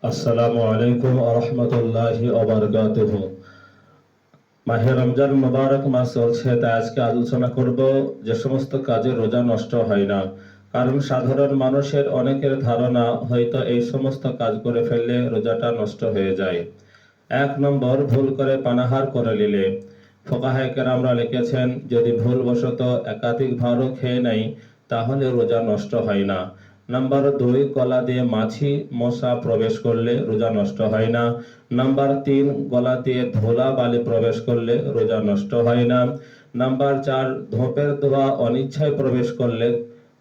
আসসালামু আলাইকুম ওয়া রাহমাতুল্লাহি ওয়া বারাকাতুহু। মাহে রমজান মুবারক মাস চলছে, তাই আজকে আলোচনা করব যে সমস্ত কাজে রোজা নষ্ট হয় না। কারণ সাধারণ মানুষের অনেকের ধারণা হয়তো এই সমস্ত কাজ করে ফেললে রোজাটা নষ্ট হয়ে যায়। 1 নম্বর, ভুল করে পানাহার করে নিলে। ফুকাহায়ে কেরামরা লিখেছেন, যদি ভুলবশত একাধিক ভারও খেয়ে নেয় তাহলে রোজা নষ্ট হয় না। নাম্বার 2, গলা দিয়ে মাছি মশা প্রবেশ করলে রোজা নষ্ট হয় না। নাম্বার 3, গলা দিয়ে ধুলা বালি প্রবেশ করলে রোজা নষ্ট হয় না। নাম্বার 4, ধোপের ধোঁয়া অনিচ্ছায় প্রবেশ করলে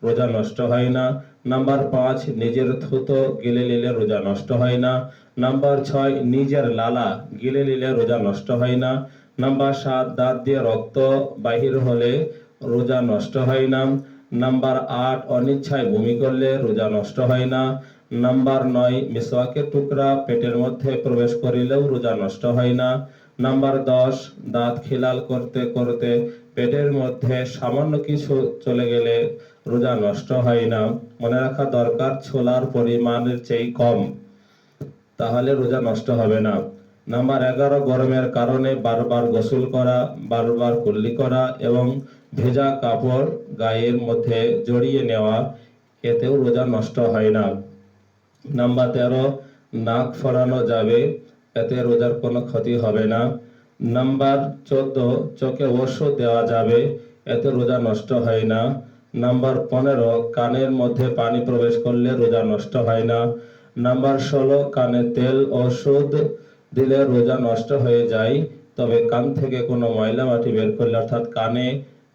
রোজা নষ্ট হয় না। নাম্বার 5, নিজের থুতো গিলে নিলে রোজা নষ্ট হয় না। নাম্বার 6, নিজের লালা গিলে নিলে রোজা নষ্ট হয় না। নাম্বার 7, দাঁত দিয়ে রক্ত বাহির হলে রোজা নষ্ট হয় না। নাম্বার 8, অনিচ্ছায় বমি করলে রোজা নষ্ট হয় না। নাম্বার 9, মিসওয়াকের টুকরা পেটের মধ্যে প্রবেশ করিলেও রোজা নষ্ট হয় না। নাম্বার 10, দাঁত খিলাল করতে করতে পেটের মধ্যে সামান্য কিছু চলে গেলে রোজা নষ্ট হয় না। মনে রাখা দরকার, ছোলার পরিমাণের চেয়ে কম, তাহলে রোজা নষ্ট হবে না। নাম্বার 11, গরমের কারণে বারবার গোসল করা, বারবার কুল্লি করা এবং ভেজা কাপড় গায়ের মধ্যে জড়িয়ে নেওয়া, এতেও রোজা নষ্ট হয় না। নাম্বার 13, নাক ফোড়ানো যাবে, এতে রোজার কোনো ক্ষতি হবে না। নাম্বার 14, চোখে ওষুধ দেওয়া যাবে, এতে রোজা নষ্ট হয় না। নাম্বার 15, কানের মধ্যে পানি প্রবেশ করলে রোজা নষ্ট হয় না। নাম্বার 16, কানে তেল ওষুধ দিলে রোজা নষ্ট হয়ে যায়, তবে কান থেকে কোনো ময়লা মাটি বের করলে অর্থাৎ কানে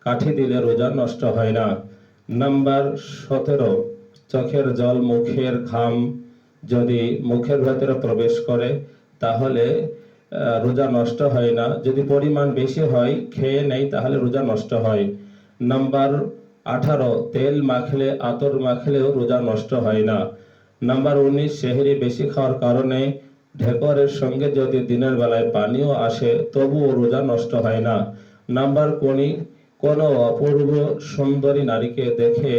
কাঠি দিলে রোজা নষ্ট হয় না। নাম্বার 17, চোখের জল মুখের ঘাম যদি মুখের ভেতরে প্রবেশ করে তাহলে রোজা নষ্ট হয় না। যদি পরিমাণ বেশি হয়, খেয়ে নেই, তাহলে রোজা নষ্ট হয়। নাম্বার 18, তেল মাখলে আতর মাখলেও রোজা নষ্ট হয় না। নাম্বার 19, সেহরি বেশি খাওয়ার কারণে ঢেকরের সঙ্গে যদি দিনের বেলায় পানিও আসে তবুও রোজা নষ্ট হয় না। নাম্বার 20, কোনো অপূর্ব সুন্দরী নারীকে দেখে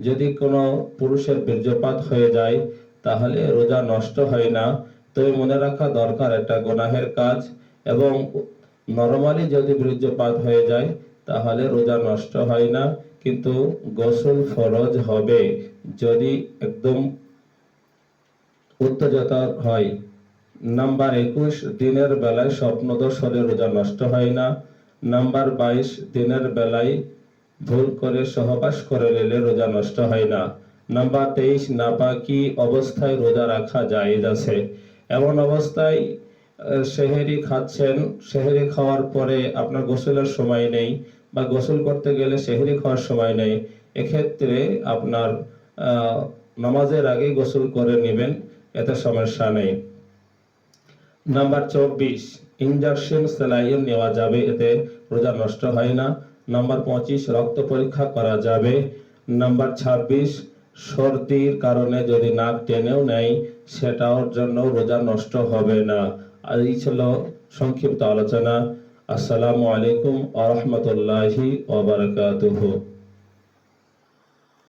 যদি কোনো পুরুষের বীর্যপাত হয়ে যায় তাহলে রোজা নষ্ট হয় না। তবে মনে রাখা দরকার, এটা গুনাহের কাজ এবং নরমালি যদি বীর্যপাত হয়ে যায় তাহলে রোজা নষ্ট হয় না, কিন্তু গোসল ফরজ হবে যদি একদম উত্তেজিত হয়। নাম্বার 21, দিনের বেলায় স্বপ্নদোষ হলে রোজা নষ্ট হয় না। নাম্বার 22, দিনের বেলায় ভুল করে সহবাস করে নিলে রোজা নষ্ট হয় না। নাম্বার 23, নাপাকি অবস্থায় রোজা রাখা জায়েজ আছে। এমন অবস্থায় সেহরি খাচ্ছেন, সেহরি খাওয়ার পরে আপনার গোসলের সময় নেই বা গোসল করতে গেলে সেহরি খাওয়ার সময় নেই, এক্ষেত্রে আপনার নামাজের আগে গোসল করে নেবেন, এতে সমস্যা নেই। নাম্বার 24, ইনজেকশন স্যালাইন নেওয়া যাবে, এতে রোজা নষ্ট হয় না। নাম্বার 25, রক্ত পরীক্ষা করা যাবে। নাম্বার 26, সর্দির কারণে যদি নাক টেনেও নেয় সেটার জন্য রোজা নষ্ট হবে না। আর এই ছিল সংক্ষিপ্ত আলোচনা। আসসালামু আলাইকুম ওয়া রাহমাতুল্লাহি ওয়া বারাকাতুহু।